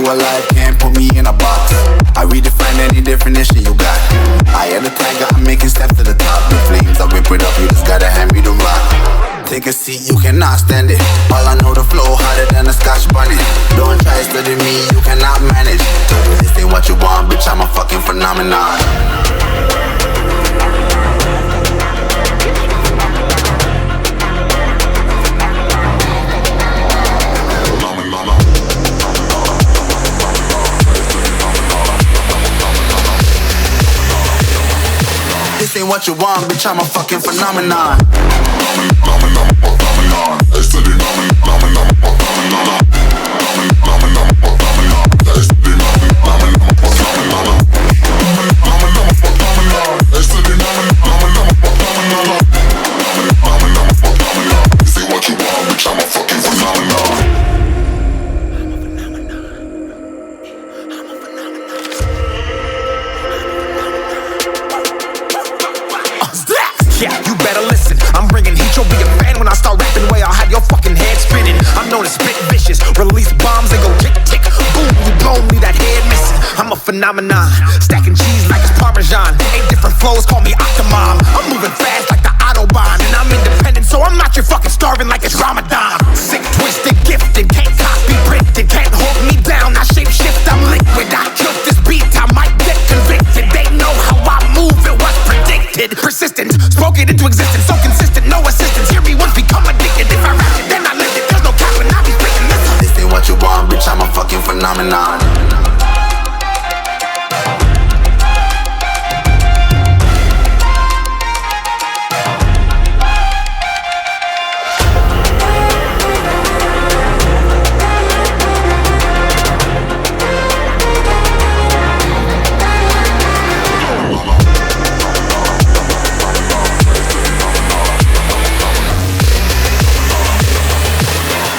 alive, can't put me in a box. I redefine any definition you got. I am the tiger, I'm making steps to the top. The flames, I whip it up, you just gotta hand me the rock. Take a seat, you cannot stand it. All I know, the flow harder than a Scotch bunny. Don't try studying me, you cannot manage. This ain't what you want, bitch, I'm a fucking phenomenon. This ain't what you want, bitch, I'm a fucking phenomenon. Phenomenon, stacking cheese like it's Parmesan. 8 different flows, call me Octomom. I'm moving fast like the Autobahn, and I'm independent, so I'm not your fucking starving like it's Ramadan. Sick, twisted, gifted, can't copy, printed, can't hold me down. I shape shift, I'm liquid. I killed this beat, I might get convicted. They know how I move, it was predicted. Persistent, spoke it into existence, so consistent, no assistance. Hear me once, become addicted. If I rap it, then I live it. There's no cap when I be spitting this. This ain't what you want, bitch, I'm a fucking phenomenon.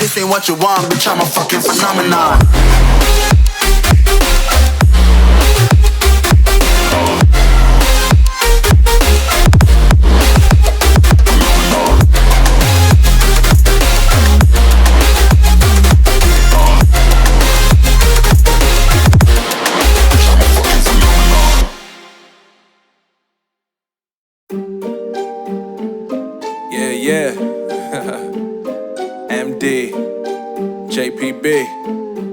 This ain't what you want, bitch, I'm a fucking phenomenon. Yeah. MD, JPB,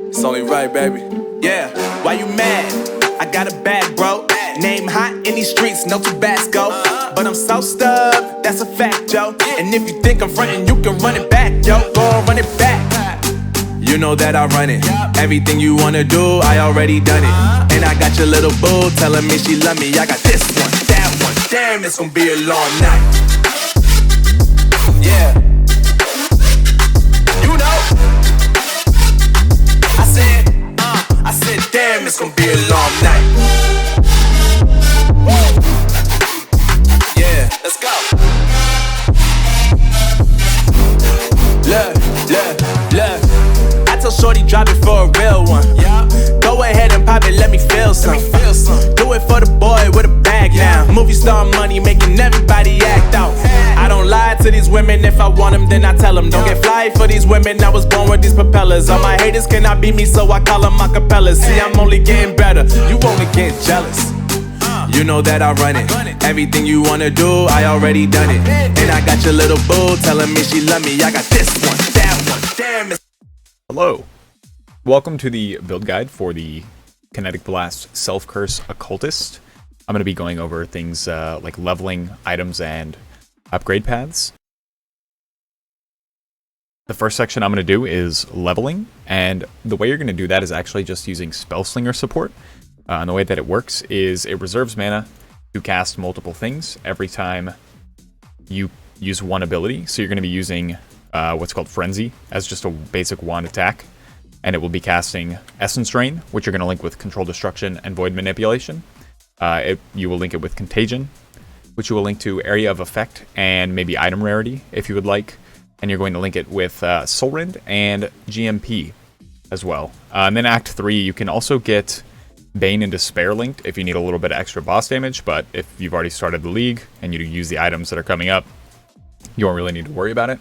it's only right, baby. Yeah, why you mad? I got a bag, bro. Name hot in these streets, no Tabasco. But I'm so stubbed, that's a fact, yo. And if you think I'm frontin', you can run it back, yo. Go and run it back. You know that I run it. Everything you wanna do, I already done it. And I got your little boo telling me she love me. I got this one, that one. Damn, it's gonna be a long night. Yeah. You know. I said, damn, it's gonna be a long night. Yeah, let's go. Look. I told Shorty drop it for a real one. Yeah. Go ahead and pop it, let me feel some. Do it for the boy with a bag now. Movie star money making everybody act out. I don't lie to these women, if I want them then I tell them. Don't get fly for these women, I was born with these propellers. All my haters cannot beat me, so I call them acapellas. See, I'm only getting better, you only get jealous. You know that I run it. Everything you wanna do, I already done it. And I got your little boo telling me she love me. I got this one, that one, damn it. Hello. Welcome to the build guide for the Kinetic Blast Self-Curse Occultist. I'm going to be going over things like leveling items and upgrade paths. The first section I'm going to do is leveling, and the way you're going to do that is actually just using Spellslinger support. And the way that it works is it reserves mana to cast multiple things every time you use one ability. So you're going to be using what's called Frenzy as just a basic wand attack, and it will be casting Essence Drain, which you're going to link with Control Destruction and Void Manipulation. You will link it with Contagion, which you will link to Area of Effect and maybe Item Rarity if you would like. And you're going to link it with Soul Rend and GMP as well. And then Act 3, you can also get Bane and Despair linked if you need a little bit of extra boss damage, but if you've already started the league and you use the items that are coming up, you won't really need to worry about it.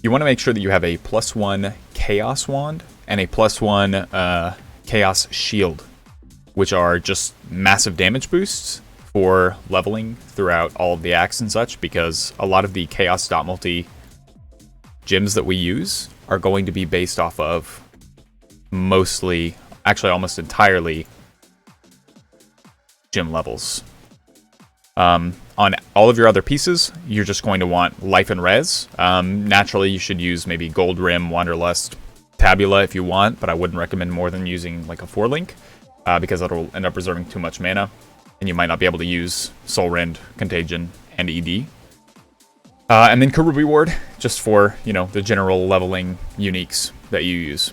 You want to make sure that you have a +1 Chaos Wand and a +1 Chaos Shield, which are just massive damage boosts for leveling throughout all of the acts and such, because a lot of the Chaos.multi gyms that we use are going to be based off of mostly, actually almost entirely, gym levels. On all of your other pieces, you're just going to want life and res. Naturally, you should use maybe Gold Rim, Wanderlust, Tabula if you want, but I wouldn't recommend more than using like a 4-link, because that'll end up reserving too much mana, and you might not be able to use Soul Rend, Contagion, and ED. And then Kerubi Ward, just for, you know, the general leveling uniques that you use.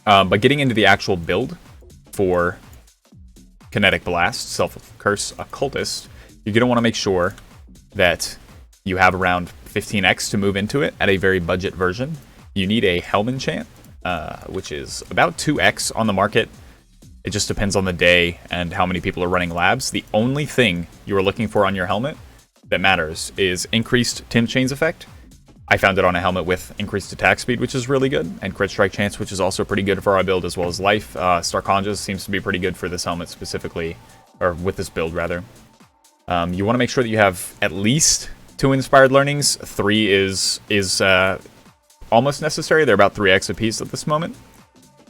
But getting into the actual build for Kinetic Blast, Self-Curse, Occultist, you're going to want to make sure that you have around 15x to move into it at a very budget version. You need a Helm enchant, which is about 2x on the market. It just depends on the day and how many people are running labs. The only thing you are looking for on your helmet that matters is increased Tim Chains effect. I found it on a helmet with increased attack speed, which is really good, and crit strike chance, which is also pretty good for our build, as well as life. Starkonjas seems to be pretty good for this helmet specifically, or with this build rather. You want to make sure that you have at least 2 inspired learnings. 3 is almost necessary. They're about 3x a piece at this moment.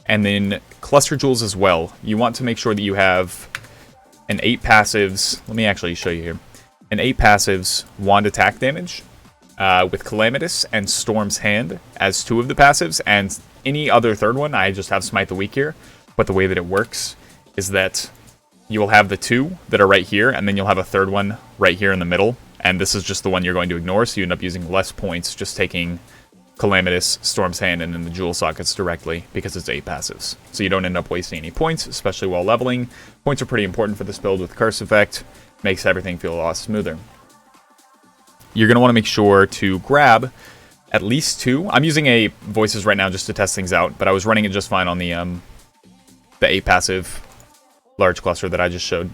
And then cluster jewels as well. You want to make sure that you have an 8 passives. Let me actually show you here. An 8 passives wand attack damage, with Calamitous and Storm's Hand as 2 of the passives, and any other third one. I just have Smite the Weak here, but the way that it works is that you will have the 2 that are right here, and then you'll have a third one right here in the middle, and this is just the one you're going to ignore, so you end up using less points just taking Calamitous, Storm's Hand, and then the Jewel Sockets directly, because it's 8 passives. So you don't end up wasting any points, especially while leveling. Points are pretty important for this build with Curse Effect. Makes everything feel a lot smoother. You're going to want to make sure to grab at least 2. I'm using a Voices right now just to test things out, but I was running it just fine on the 8 passive large cluster that I just showed.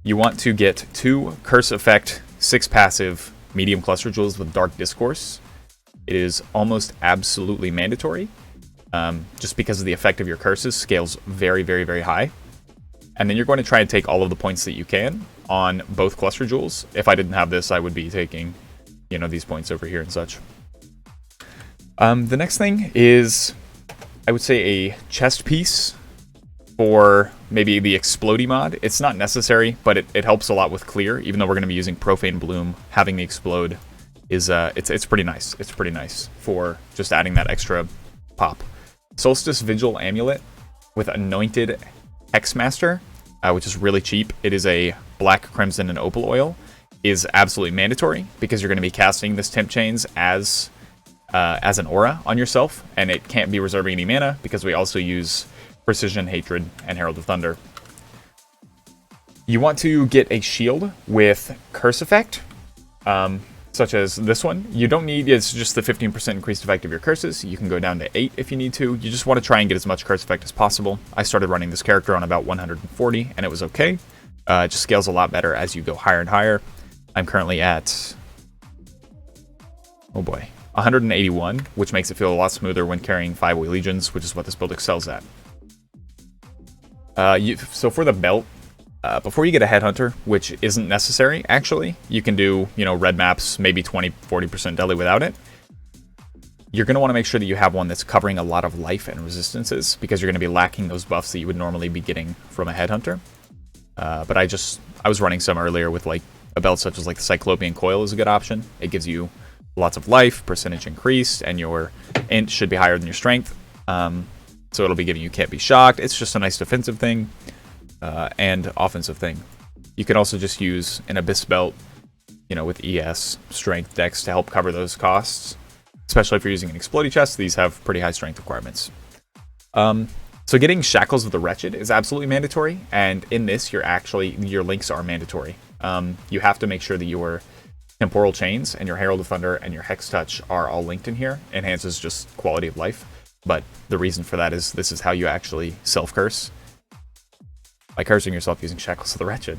You want to get 2 Curse Effect, 6 passive medium cluster jewels with Dark Discourse. It is almost absolutely mandatory, just because of the effect of your curses scales very, very, very high. And then you're going to try and take all of the points that you can on both cluster jewels. If I didn't have this, I would be taking, you know, these points over here and such. The next thing is, I would say, a chest piece for maybe the Explodey mod. It's not necessary, but it helps a lot with clear. Even though we're going to be using Profane Bloom, having the Explode is it's pretty nice. It's pretty nice for just adding that extra pop. Solstice Vigil Amulet with Anointed Hexmaster, which is really cheap. It is a black, crimson, and opal oil. Is absolutely mandatory because you're going to be casting this Temp Chains as an aura on yourself, and it can't be reserving any mana because we also use Precision, Hatred, and Herald of Thunder. You want to get a shield with Curse Effect, such as this one. You don't need, it's just the 15% increased effect of your curses. You can go down to 8 if you need to. You just want to try and get as much curse effect as possible. I started running this character on about 140, and it was okay. It just scales a lot better as you go higher and higher. I'm currently at, oh boy, 181, which makes it feel a lot smoother when carrying 5-way legions, which is what this build excels at. So for the belt, before you get a Headhunter, which isn't necessary, actually, you can do, you know, red maps, maybe 20-40% deli without it. You're going to want to make sure that you have one that's covering a lot of life and resistances, because you're going to be lacking those buffs that you would normally be getting from a Headhunter. But I was running some earlier with, like, a belt such as, like, the Cyclopean Coil is a good option. It gives you lots of life, percentage increased, and your int should be higher than your strength. So it'll be giving you Can't Be Shocked. It's just a nice defensive thing. And offensive thing. You can also just use an Abyss Belt, you know, with ES, Strength, Dex to help cover those costs. Especially if you're using an Explodey chest, these have pretty high strength requirements. So getting Shackles of the Wretched is absolutely mandatory, and in this, your links are mandatory. You have to make sure that your Temporal Chains and your Herald of Thunder and your Hex Touch are all linked in here. Enhances just quality of life, but the reason for that is this is how you actually self-curse. By cursing yourself using Shackles of the Wretched.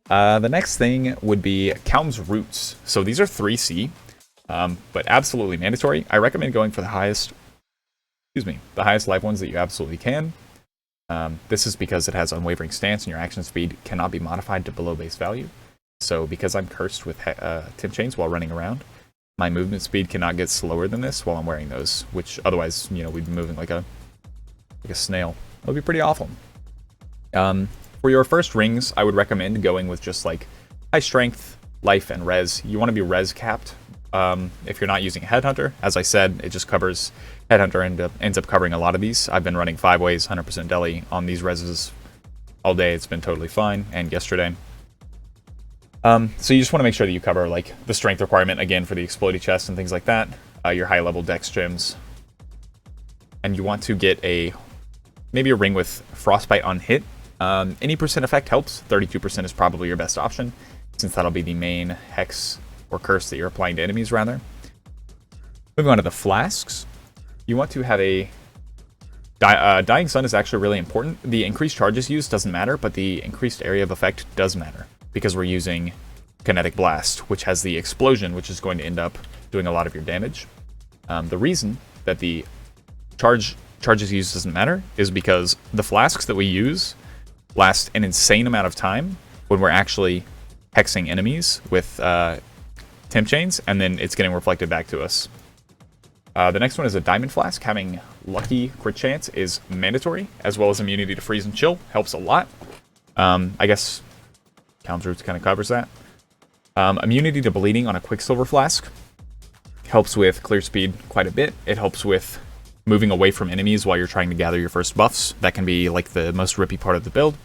The next thing would be Kaum's Roots. So these are 3C, but absolutely mandatory. I recommend going for the highest. the highest life ones that you absolutely can. This is because it has unwavering stance and your action speed cannot be modified to below base value. So because I'm cursed with temp chains while running around, my movement speed cannot get slower than this while I'm wearing those, which otherwise, you know, we'd be moving like a snail. That would be pretty awful. For your first rings, I would recommend going with just like high strength, life, and res. You want to be res capped. If you're not using Headhunter, as I said, it just covers Headhunter ends up covering a lot of these. I've been running 5 ways, 100% deli on these reses all day. It's been totally fine, and yesterday. So you just want to make sure that you cover like the strength requirement again for the explodey chest and things like that. Your high level dex gems, and you want to get maybe a ring with frostbite on hit. Any percent effect helps. 32% is probably your best option, since that'll be the main hex or curse that you're applying to enemies, rather. Moving on to the flasks. You want to have a... Dying Sun is actually really important. The increased charges used doesn't matter, but the increased area of effect does matter, because we're using Kinetic Blast, which has the explosion, which is going to end up doing a lot of your damage. The reason that the charges used doesn't matter is because the flasks that we use last an insane amount of time when we're actually hexing enemies with temp chains, and then it's getting reflected back to us. The next one is a Diamond Flask. Having lucky crit chance is mandatory, as well as immunity to freeze and chill helps a lot. I guess Hound's Roots kind of covers that. Immunity to bleeding on a Quicksilver Flask helps with clear speed quite a bit. It helps with moving away from enemies while you're trying to gather your first buffs. That can be like the most rippy part of the build.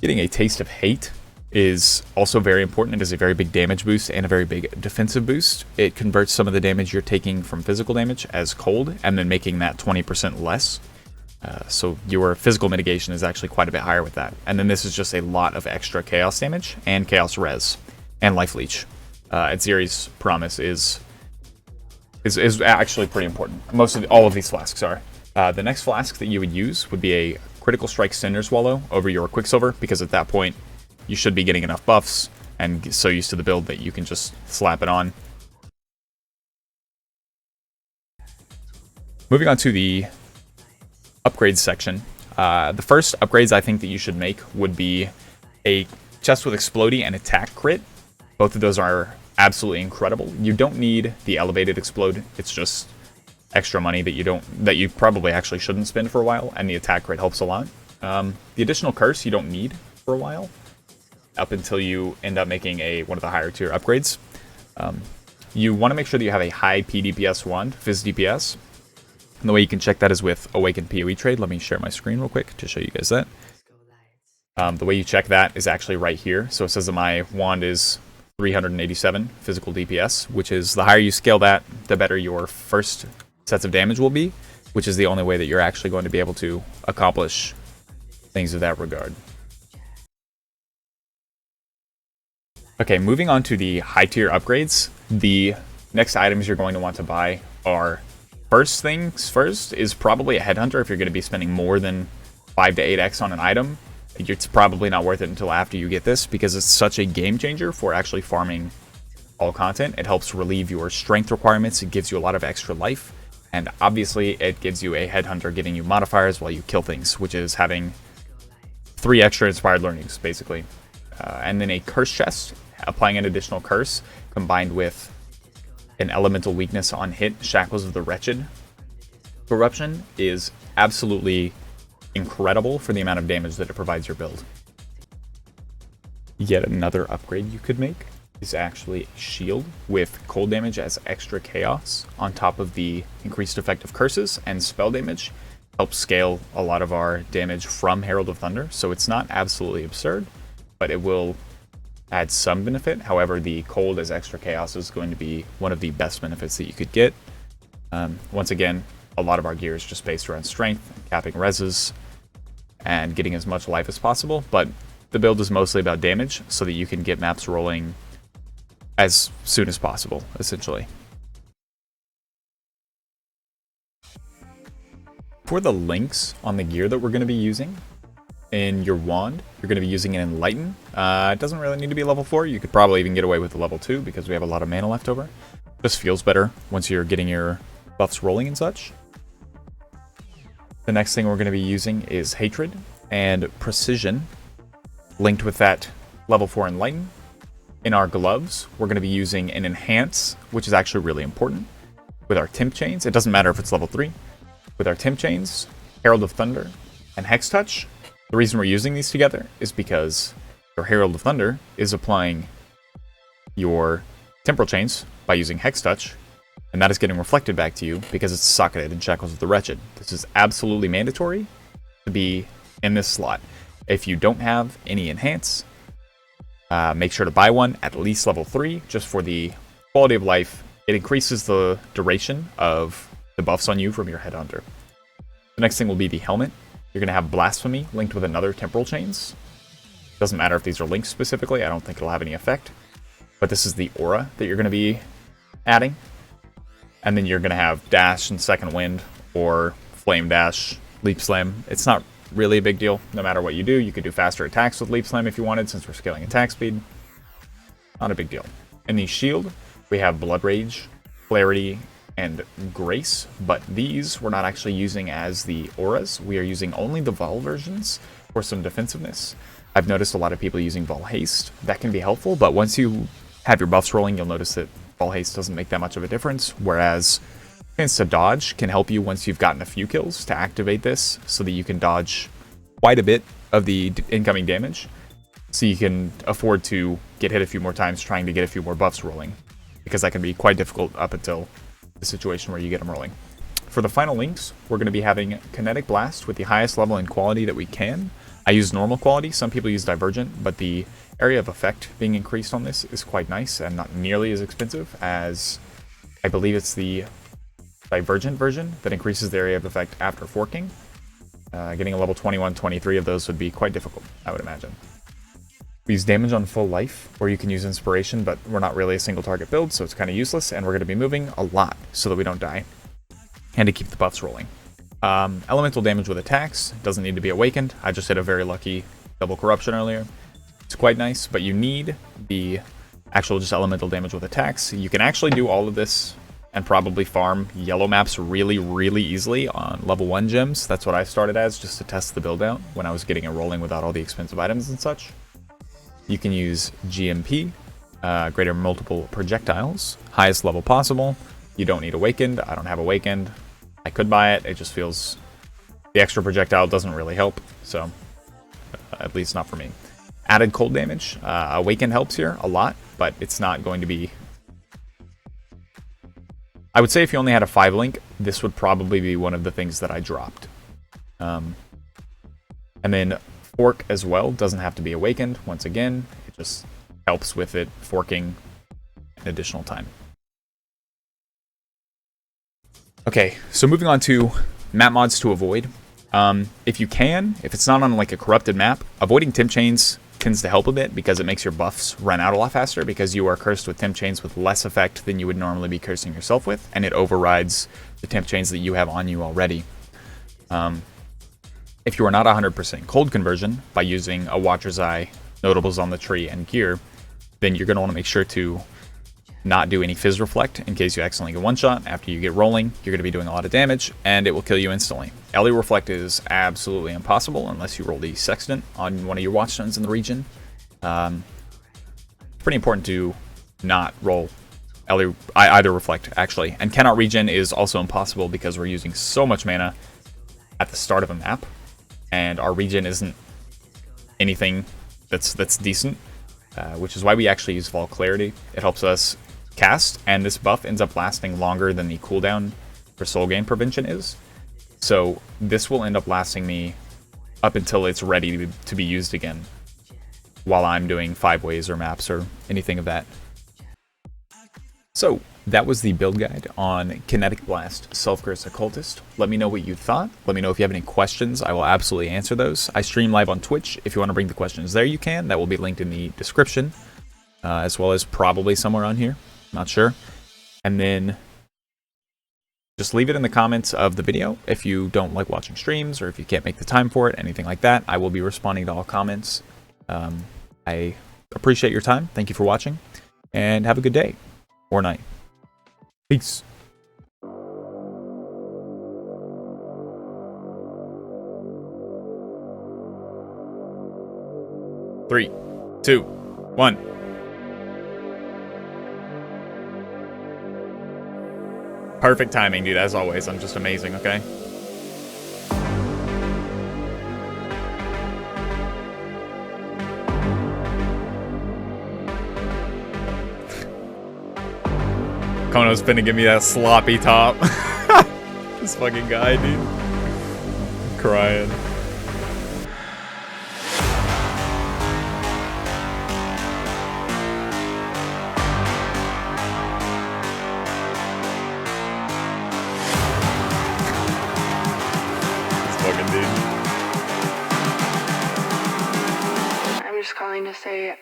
Getting a Taste of Hate is also very important. It is a very big damage boost and a very big defensive boost. It converts some of the damage you're taking from physical damage as cold, and then making that 20% less. So your physical mitigation is actually quite a bit higher with that. And then this is just a lot of extra chaos damage and chaos res and life leech. Atziri's Promise is actually pretty important. All of these flasks are. The next flask that you would use would be a Critical Strike Cinder Swallow over your Quicksilver, because at that point you should be getting enough buffs and so used to the build that you can just slap it on. Moving on to the upgrades section. The first upgrades I think that you should make would be a chest with Explodey and attack crit. Both of those are absolutely incredible. You don't need the elevated explode. It's just extra money that you probably actually shouldn't spend for a while, and the attack crit helps a lot. The additional curse you don't need for a while, up until you end up making one of the higher tier upgrades. You want to make sure that you have a high PDPS wand, Fizz DPS. And the way you can check that is with Awakened PoE trade. Let me share my screen real quick to show you guys that. The way you check that is actually right here. So it says that my wand is 387 physical DPS, which is the higher you scale that, the better your first sets of damage will be, which is the only way that you're actually going to be able to accomplish things of that regard. Okay, moving on to the high tier upgrades. The next items you're going to want to buy are, first things first, is probably a Headhunter. If you're going to be spending more than 5 to 8x on an item, it's probably not worth it until after you get this, because it's such a game changer for actually farming all content. It helps relieve your strength requirements. It gives you a lot of extra life, and obviously it gives you a Headhunter, giving you modifiers while you kill things, which is having 3 extra inspired learnings basically. And then a curse chest, applying an additional curse combined with an elemental weakness on hit, Shackles of the Wretched Corruption, is absolutely incredible for the amount of damage that it provides your build. Yet another upgrade you could make is actually a shield with cold damage as extra chaos on top of the increased effect of curses, and spell damage helps scale a lot of our damage from Herald of Thunder. So it's not absolutely absurd, but it will add some benefit. However, the cold as extra chaos is going to be one of the best benefits that you could get. Once again, a lot of our gear is just based around strength, capping reses, and getting as much life as possible, but the build is mostly about damage so that you can get maps rolling as soon as possible, essentially. For the links on the gear that we're going to be using, in your wand, you're going to be using an Enlighten. It doesn't really need to be level 4. You could probably even get away with the level 2 because we have a lot of mana left over. Just feels better once you're getting your buffs rolling and such. The next thing we're going to be using is Hatred and Precision, linked with that level 4 Enlighten. In our gloves, we're going to be using an Enhance, which is actually really important. With our Temp Chains, it doesn't matter if it's level 3. With our Temp Chains, Herald of Thunder, and Hex Touch, the reason we're using these together is because your Herald of Thunder is applying your Temporal Chains by using Hex Touch, and that is getting reflected back to you because it's socketed in Shackles of the Wretched. This is absolutely mandatory to be in this slot. If you don't have any Enhance, make sure to buy one, at least level 3, just for the quality of life. It increases the duration of the buffs on you from your Headhunter. The next thing will be the Helmet. You're going to have Blasphemy linked with another Temporal Chains. Doesn't matter if these are linked specifically, I don't think it'll have any effect. But this is the aura that you're going to be adding. And then you're going to have Dash and Second Wind, or Flame Dash, Leap Slam. It's not really a big deal. No matter what you do, you could do faster attacks with Leap Slam if you wanted, since we're scaling attack speed. Not a big deal. In the shield, we have Blood Rage, Clarity, and Grace, but these we're not actually using as the auras. We are using only the Vol versions for some defensiveness. I've noticed a lot of people using Vol Haste. That can be helpful, but once you have your buffs rolling, you'll notice that Vol Haste doesn't make that much of a difference, whereas Chance to Dodge can help you once you've gotten a few kills to activate this, so that you can dodge quite a bit of the incoming damage, so you can afford to get hit a few more times trying to get a few more buffs rolling, because that can be quite difficult up until the situation where you get them rolling. For the final links, we're going to be having Kinetic Blast with the highest level and quality that we can. I use normal quality, some people use Divergent, but the area of effect being increased on this is quite nice and not nearly as expensive as, I believe it's the Divergent version that increases the area of effect after forking. Getting a level 21, 23 of those would be quite difficult, I would imagine. We use damage on full life, or you can use inspiration, but we're not really a single target build, so it's kind of useless, and we're going to be moving a lot so that we don't die, and to keep the buffs rolling. Elemental damage with attacks doesn't need to be awakened. I just hit a very lucky double corruption earlier. It's quite nice, but you need the actual just elemental damage with attacks. You can actually do all of this and probably farm yellow maps really, really easily on level 1 gems. That's what I started as, just to test the build out when I was getting it rolling without all the expensive items and such. You can use GMP, greater multiple projectiles, highest level possible. You don't need Awakened. I don't have Awakened. I could buy it. It just feels the extra projectile doesn't really help, so at least not for me. Added cold damage. Awakened helps here a lot, but it's not going to be... I would say if you only had a 5 link, this would probably be one of the things that I dropped. And then Fork as well doesn't have to be awakened. Once again, it just helps with it forking an additional time. Okay, so moving on to map mods to avoid. If you can, if it's not on like a corrupted map, avoiding temp chains tends to help a bit because it makes your buffs run out a lot faster because you are cursed with temp chains with less effect than you would normally be cursing yourself with, and it overrides the temp chains that you have on you already. If you are not 100% cold conversion by using a Watcher's Eye, Notables on the Tree, and Gear, then you're going to want to make sure to not do any Fizz Reflect in case you accidentally get one-shot. After you get rolling, you're going to be doing a lot of damage, and it will kill you instantly. LE Reflect is absolutely impossible unless you roll the Sextant on one of your Watchstones in the region. Pretty important to not roll either Reflect, actually. And Cannot Regen is also impossible because we're using so much mana at the start of a map, and our regen isn't anything that's decent, which is why we actually use Vol Clarity. It helps us cast, and this buff ends up lasting longer than the cooldown for Soul Gain Prevention is. So this will end up lasting me up until it's ready to be used again while I'm doing 5-ways or maps or anything of that. So that was the build guide on Kinetic Blast Self-Curse Occultist. Let me know what you thought. Let me know if you have any questions. I will absolutely answer those. I stream live on Twitch. If you want to bring the questions there, you can. That will be linked in the description, as well as probably somewhere on here. Not sure. And then just leave it in the comments of the video if you don't like watching streams or if you can't make the time for it, anything like that. I will be responding to all comments. I appreciate your time. Thank you for watching, and have a good day or night. Peace. 3, 2, 1. Perfect timing, dude, as always. I'm just amazing, okay? Kono's finna give me that sloppy top. This fucking guy, dude. I'm crying. I'm just calling to say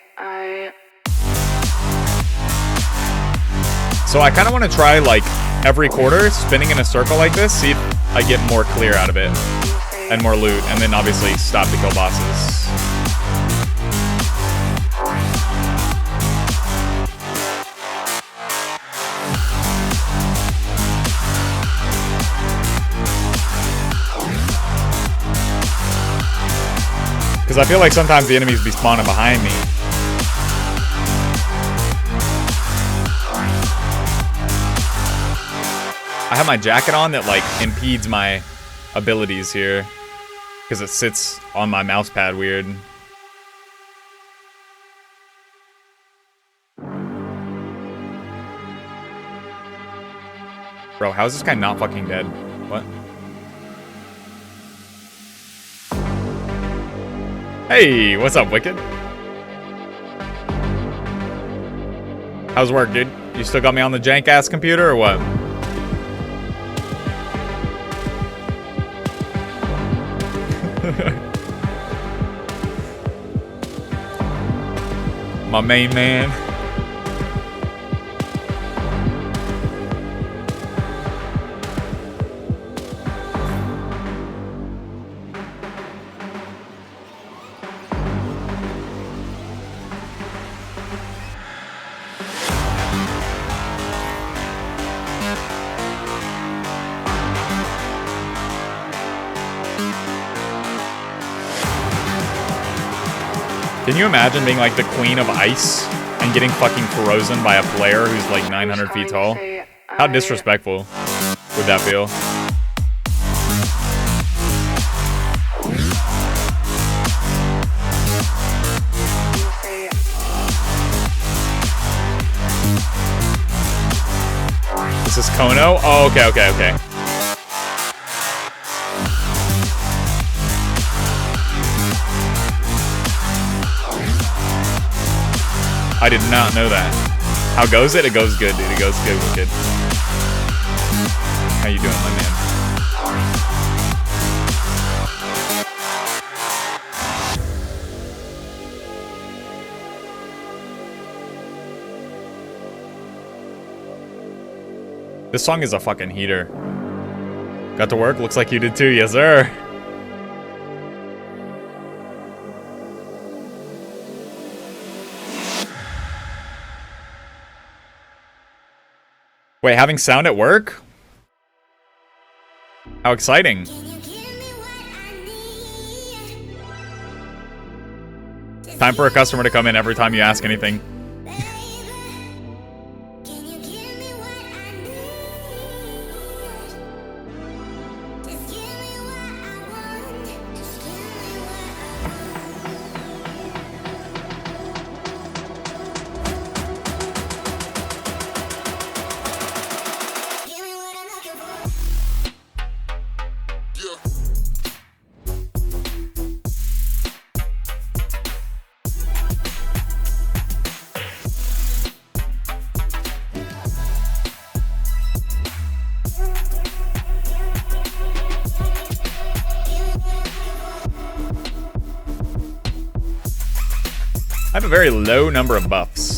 So I kind of want to try, like, every quarter, spinning in a circle like this, see if I get more clear out of it, and more loot, and then obviously stop to kill bosses. Because I feel like sometimes the enemies be spawning behind me. I have my jacket on that, like, impedes my abilities here. Because it sits on my mouse pad weird. Bro, how is this guy not fucking dead? What? Hey, what's up, Wicked? How's work, dude? You still got me on the jank-ass computer, or what? My main man. Can you imagine being like the queen of ice and getting fucking frozen by a player who's like 900 feet tall? How disrespectful would that feel? This is Kono? Oh, okay. I did not know that. How goes it? It goes good, dude. It goes good, wicked. How you doing, my man? This song is a fucking heater. Got to work? Looks like you did too. Yes, sir. Wait, having sound at work? How exciting. Time for a customer to come in every time you ask anything. I have a very low number of buffs.